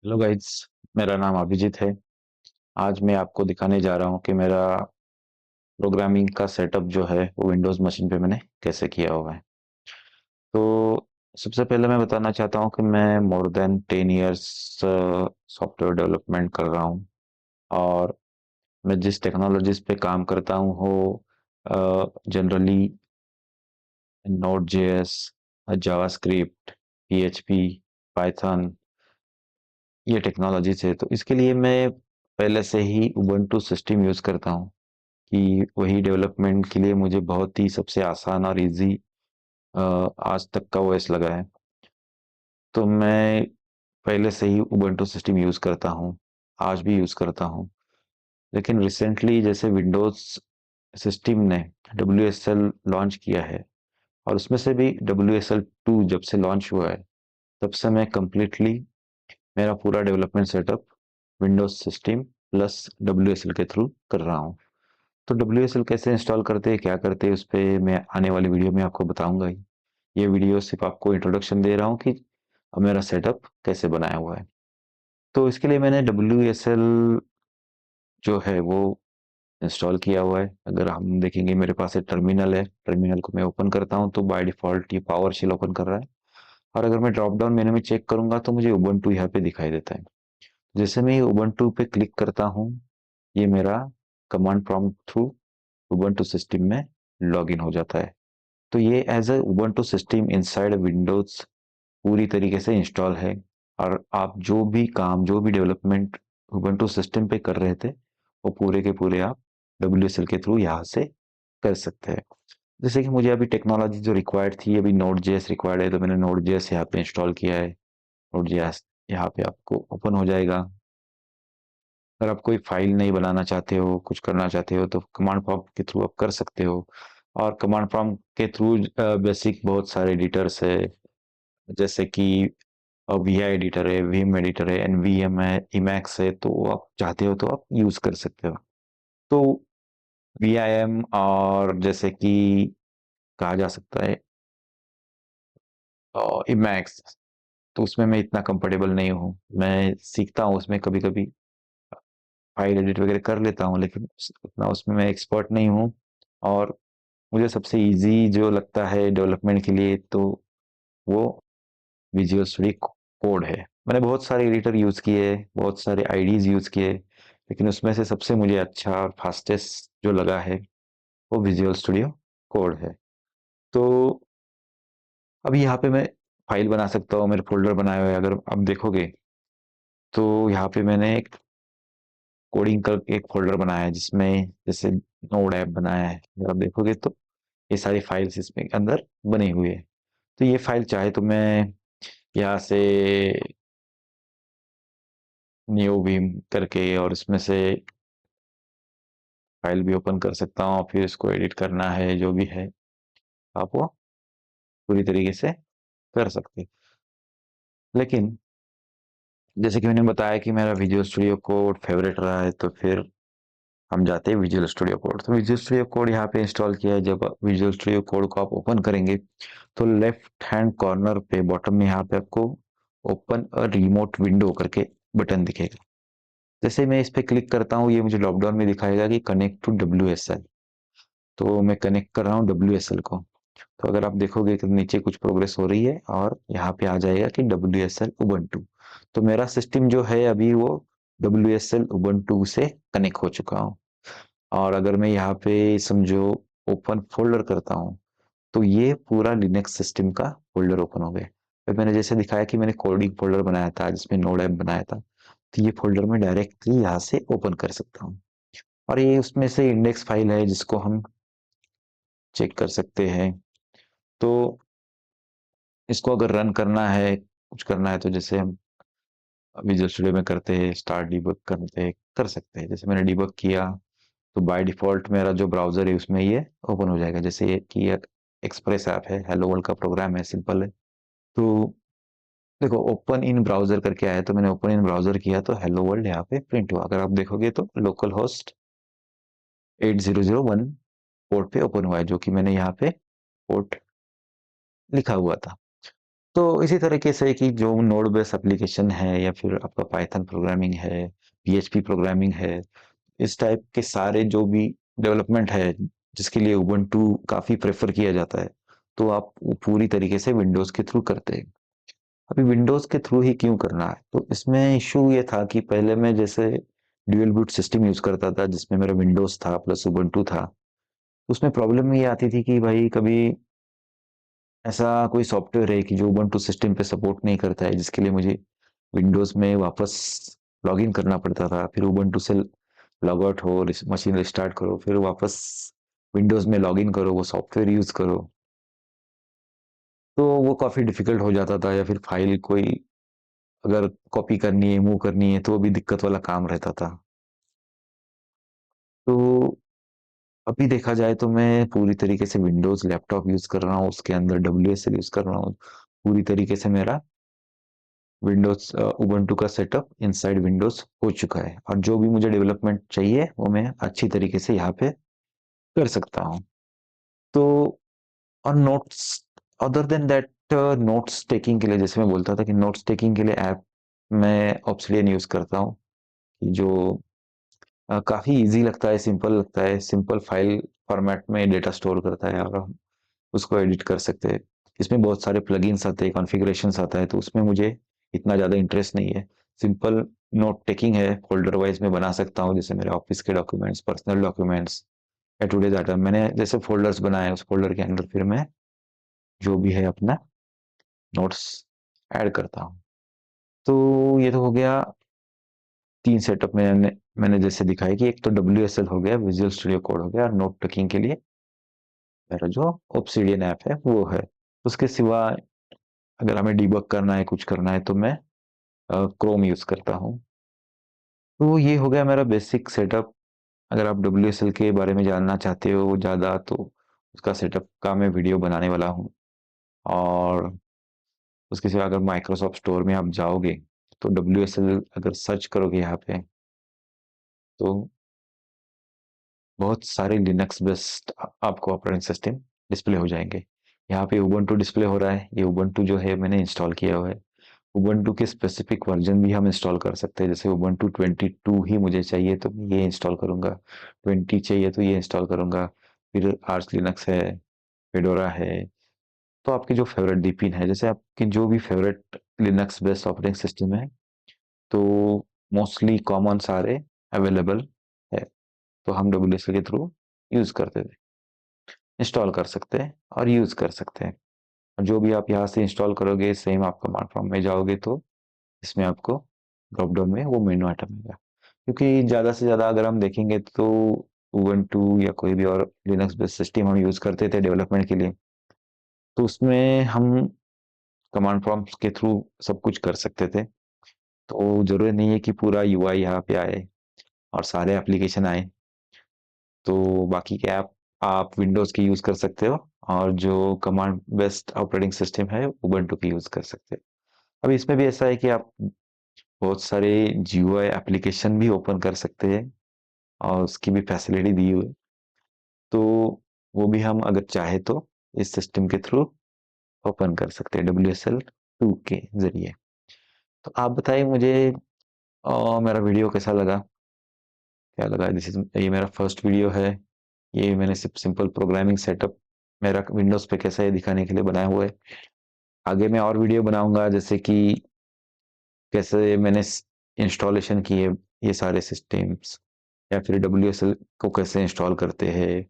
Hello guys. मेरा नाम अभिजीत है। आज मैं आपको दिखाने जा रहा हूँ कि मेरा प्रोग्रामिंग का सेटअप जो है वो विंडोज़ मशीन पे मैंने कैसे किया हुआ है। तो सबसे पहले मैं बताना चाहता हूँ कि मैं more than 10 years software development कर रहा हूँ। और मैं जिस टेक्नोलॉजीज पे काम करता हूँ वो generally node JS, JavaScript, PHP, Python, ये टेक्नोलॉजीज है। तो इसके लिए मैं पहले से ही उबंटू सिस्टम यूज़ करता हूँ कि वही डेवलपमेंट के लिए मुझे बहुत ही सबसे आसान और इजी आज तक का ओएस लगा है। तो मैं पहले से ही उबंटू सिस्टम यूज़ करता हूँ, आज भी यूज़ करता हूँ। लेकिन रिसेंटली जैसे विंडोज़ सिस्टम ने डब्ल्यूएसएल लॉन्च किया है, और उसमें से भी डब्ल्यूएसएल 2 जब से लॉन्च हुआ है, तब से मैं कंप्लीटली मेरा पूरा development setup Windows system plus WSL के थ्रू कर रहा हूँ। तो डब्ल्यूएसएल कैसे इंस्टॉल करते हैं, क्या करते हैं, उस पे मैं आने वाली वीडियो में आपको बताऊंगा ही। ये वीडियो सिर्फ आपको इंट्रोडक्शन दे रहा हूँ कि अब मेरा सेटअप कैसे बनाया हुआ है। तो इसके लिए मैंने डब्ल्यूएसएल जो है वो इंस्टॉल किया हुआ है। अगर हम देखेंगे मेरे पास एक टर्मिनल है, टर्मिनल को मैं ओपन करता हूँ तो बाय डिफॉल्ट ये पावर शेल ओपन कर रहा है। और अगर मैं ड्रॉप डाउन मेन्यू में चेक करूंगा तो मुझे उबंटू यहाँ पे दिखाई देता है। जैसे मैं ये उबंटू पे क्लिक करता हूँ, ये मेरा command prompt through Ubuntu system में लॉगिन हो जाता है। तो ये as a Ubuntu system inside Windows पूरी तरीके से इंस्टॉल है। और आप जो भी काम, जो भी डेवलपमेंट उबंटू सिस्टम पे कर रहे थे, वो पूरे के पूरे आप डब्ल्यूएसएल के थ्रू यहाँ से कर सकते हैं। जैसे कि मुझे अभी टेक्नोलॉजी जो रिक्वायर्ड थी, अभी नोड जेएस रिक्वायर्ड है, तो मैंने नोड जेएस यहाँ पे इंस्टॉल किया है। नोड जेएस यहाँ पे आपको ओपन हो जाएगा। अगर आप कोई फाइल नहीं बनाना चाहते हो, कुछ करना चाहते हो, तो कमांड प्रॉम्प्ट के थ्रू आप कर सकते हो। और कमांड प्रॉम्प्ट के थ्रू बेसिक बहुत सारे एडिटर्स है, जैसे कि वी आई एडिटर है, वीम एडिटर है, एनवीएम है, इमैक्स है। तो आप चाहते हो तो आप यूज कर सकते हो। तो वी आई एम, और जैसे कि कहा जा सकता है इमैक्स, तो उसमें मैं इतना कंफर्टेबल नहीं हूँ। मैं सीखता हूँ उसमें, कभी कभी फाइल एडिट वगैरह कर लेता हूँ, लेकिन उतना उसमें मैं एक्सपर्ट नहीं हूँ। और मुझे सबसे इजी जो लगता है डेवलपमेंट के लिए, तो वो विजुअल स्टूडियो कोड है। मैंने बहुत सारे एडिटर यूज़ किए, बहुत सारे आईडीज यूज़ किए, लेकिन उसमें से सबसे मुझे अच्छा और फास्टेस्ट जो लगा है वो विजुअल स्टूडियो कोड है। तो अभी यहाँ पे मैं फाइल बना सकता हूँ, मेरे फोल्डर बनाए हुए हैं। अगर आप देखोगे तो यहाँ पे मैंने एक कोडिंग का एक फोल्डर बनाया है, जिसमें जैसे नोड ऐप बनाया है। अगर आप देखोगे तो ये सारी फाइल्स इसमें अंदर बनी हुई है। तो ये फाइल चाहे तो मैं यहाँ से न्यू बीम करके और इसमें से फाइल भी ओपन कर सकता हूँ, फिर इसको एडिट करना है, जो भी है आप वो पूरी तरीके से कर सकते हैं। लेकिन जैसे कि मैंने बताया कि मेरा विजुअल स्टूडियो कोड फेवरेट रहा है, तो फिर हम जाते हैं विजुअल स्टूडियो कोड। तो विजुअल स्टूडियो कोड यहाँ पे इंस्टॉल किया है। जब विजुअल स्टूडियो कोड को आप ओपन करेंगे तो लेफ्ट हैंड कॉर्नर पे बॉटम में यहाँ पे आपको ओपन अ रिमोट विंडो करके बटन दिखेगा। जैसे मैं इस पे क्लिक करता हूँ, ये मुझे लॉकडाउन में दिखाएगा कि कनेक्ट टू डब्ल्यू। तो मैं कनेक्ट कर रहा हूँ डब्ल्यू को। तो अगर आप देखोगे कि नीचे कुछ प्रोग्रेस हो रही है, और यहाँ पे आ जाएगा कि डब्ल्यू उबंटू। तो मेरा सिस्टम जो है अभी वो डब्ल्यू उबंटू से कनेक्ट हो चुका हूँ। और अगर मैं यहाँ पे समझो ओपन फोल्डर करता हूँ, तो ये पूरा लिनक्स सिस्टम का फोल्डर ओपन हो गया। फिर मैंने जैसे दिखाया कि मैंने कोडिंग फोल्डर बनाया था जिसमें नोड ऐप बनाया था, तो ये फोल्डर में डायरेक्टली यहाँ से ओपन कर सकता हूँ। और ये उसमें से इंडेक्स फाइल है जिसको हम चेक कर सकते हैं। तो इसको अगर रन करना है, कुछ करना है, तो जैसे हम विजुअल स्टूडियो में करते हैं, स्टार्ट डिबग करते हैं, कर सकते हैं। जैसे मैंने डिबग किया तो बाय डिफॉल्ट मेरा जो ब्राउजर है उसमें ये ओपन हो जाएगा। जैसे ये कि एक्सप्रेस ऐप है, हेलो वर्ल्ड का प्रोग्राम है, सिंपल है। तो देखो ओपन इन ब्राउजर करके आया, तो मैंने ओपन इन ब्राउजर किया तो हेलो वर्ल्ड यहाँ पे प्रिंट हुआ। अगर आप देखोगे तो लोकल होस्ट 8001 पोर्ट पे ओपन हुआ है, जो कि मैंने यहाँ पे पोर्ट लिखा हुआ था। तो इसी तरीके से कि जो नोड बेस एप्लीकेशन है या फिर आपका पाइथन प्रोग्रामिंग है, पीएचपी प्रोग्रामिंग है, इस टाइप के सारे जो भी डेवलपमेंट है जिसके लिए उबुंटू काफ़ी प्रेफ़र किया जाता है, तो आप वो पूरी तरीके से विंडोज़ के थ्रू करते हैं। अभी विंडोज़ के थ्रू ही क्यों करना है? तो इसमें इश्यू ये था कि पहले मैं जैसे ड्यूल बूट सिस्टम यूज़ करता था जिसमें मेरा विंडोज़ था प्लस उबुंटू था। उसमें प्रॉब्लम ये आती थी कि भाई कभी ऐसा कोई सॉफ्टवेयर है कि जो उबुंटू सिस्टम पे सपोर्ट नहीं करता है, जिसके लिए मुझे विंडोज़ में वापस लॉगिन करना पड़ता था। फिर उबुंटू से लॉग आउट हो, मशीन रिस्टार्ट करो, फिर वापस विंडोज़ में लॉगिन करो, वो सॉफ्टवेयर यूज़ करो। तो वो काफ़ी डिफ़िकल्ट हो जाता था या फिर फाइल कोई अगर कॉपी करनी है, मूव करनी है, तो वो भी दिक्कत वाला काम रहता था। तो अभी देखा जाए तो मैं पूरी तरीके से विंडोज़ लैपटॉप यूज़ कर रहा हूँ, उसके अंदर डब्ल्यूएसएल यूज़ कर रहा हूँ। पूरी तरीके से मेरा विंडोज़ उबुंटू का सेटअप इनसाइड विंडोज़ हो चुका है और जो भी मुझे डेवलपमेंट चाहिए, वो मैं अच्छी तरीके से यहाँ पे कर सकता हूँ। तो और notes other than that notes taking के लिए जैसे मैं बोलता था कि नोट्स टेकिंग के लिए ऐप मैं ऑब्सिडियन यूज़ करता हूँ, जो काफ़ी ईज़ी लगता है, सिंपल लगता है, सिंपल फाइल फॉर्मेट में डेटा स्टोर करता है और हम उसको एडिट कर सकते हैं। इसमें बहुत सारे प्लगइन्स आते हैं, कॉन्फ़िगरेशंस आता है, तो उसमें मुझे इतना ज़्यादा इंटरेस्ट नहीं है। सिंपल नोट टेकिंग है, फ़ोल्डर वाइज़ मैं बना सकता हूँ, जैसे मेरे ऑफ़िस के डॉक्यूमेंट्स, पर्सनल डॉक्यूमेंट्स या टुडेज़ आइटम मैंने जैसे फ़ोल्डर्स बनाए, उस फ़ोल्डर के अंदर फिर मैं जो भी है अपना नोट्स ऐड करता हूँ। तो ये तो हो गया 3 सेटअप मैंने जैसे दिखाया कि एक तो डब्ल्यूएसएल हो गया, विज़ुअल स्टूडियो कोड हो गया और नोट टेकिंग के लिए मेरा जो ऑब्सिडियन ऐप है वो है। उसके सिवा अगर हमें डिबग करना है, कुछ करना है तो मैं क्रोम यूज़ करता हूँ। तो ये हो गया मेरा बेसिक सेटअप। अगर आप डब्ल्यूएसएल के बारे में जानना चाहते हो ज़्यादा तो उसका सेटअप का मैं वीडियो बनाने वाला हूँ। और उसके सिवा अगर माइक्रोसॉफ्ट स्टोर में आप जाओगे तो डब्ल्यूएसएल अगर सर्च करोगे यहाँ पे तो बहुत सारे लिनक्स बेस्ड आपको ऑपरेटिंग सिस्टम डिस्प्ले हो जाएँगे। यहाँ पे उबुंटू डिस्प्ले हो रहा है, ये उबुंटू जो है मैंने इंस्टॉल किया हुआ है। उबुंटू के स्पेसिफिक वर्जन भी हम इंस्टॉल कर सकते हैं, जैसे उबुंटू 22 ही मुझे चाहिए तो मैं ये इंस्टॉल करूँगा, 20 चाहिए तो ये इंस्टॉल करूँगा, फिर आर्च लिनक्स है, फेडोरा है, तो आपकी जो फ़ेवरेट डीपिन है, जैसे आपके जो भी favourite Linux based operating system है, तो मोस्टली कॉमन सारे अवेलेबल है, तो हम डब्ल्यूएसएल के थ्रू यूज़ करते थे। इंस्टॉल कर सकते हैं और यूज़ कर सकते हैं। और जो भी आप यहाँ से इंस्टॉल करोगे सेम आप कमांड प्रॉम्प्ट में जाओगे तो इसमें आपको ड्रॉप डाउन में वो मेनू आइटम मिलेगा। क्योंकि ज़्यादा से ज़्यादा अगर हम देखेंगे तो उबुंटू या कोई भी और लिनक्स बेस्ड सिस्टम हम यूज़ करते थे डेवलपमेंट के लिए, तो उसमें हम कमांड प्रॉम्प्ट्स के थ्रू सब कुछ कर सकते थे। तो ज़रूरी नहीं है कि पूरा यूआई यहाँ पे आए और सारे एप्लीकेशन आए। तो बाकी के ऐप आप विंडोज़ के यूज़ कर सकते हो और जो कमांड बेस्ड ऑपरेटिंग सिस्टम है उबुंटू की यूज़ कर सकते हो। अब इसमें भी ऐसा है कि आप बहुत सारे जीयूआई एप्लीकेशन भी ओपन कर सकते हैं और उसकी भी फैसिलिटी दी हुई है। तो वो भी हम अगर चाहे तो इस सिस्टम के थ्रू ओपन कर सकते हैं डब्ल्यूएसएल 2 के ज़रिए। तो आप बताइए मुझे मेरा वीडियो कैसा लगा? क्या लगा? ये मेरा फर्स्ट वीडियो है। ये मैंने सिर्फ सिंपल प्रोग्रामिंग सेटअप मेरा विंडोज़ पे कैसा है दिखाने के लिए बनाया हुआ है। आगे मैं और वीडियो बनाऊँगा जैसे कि कैसे मैंने इंस्टॉलेशन किए ये सारे सिस्टम्स या फिर डब्ल्यूएसएल को कैसे इंस्टॉल करते हैं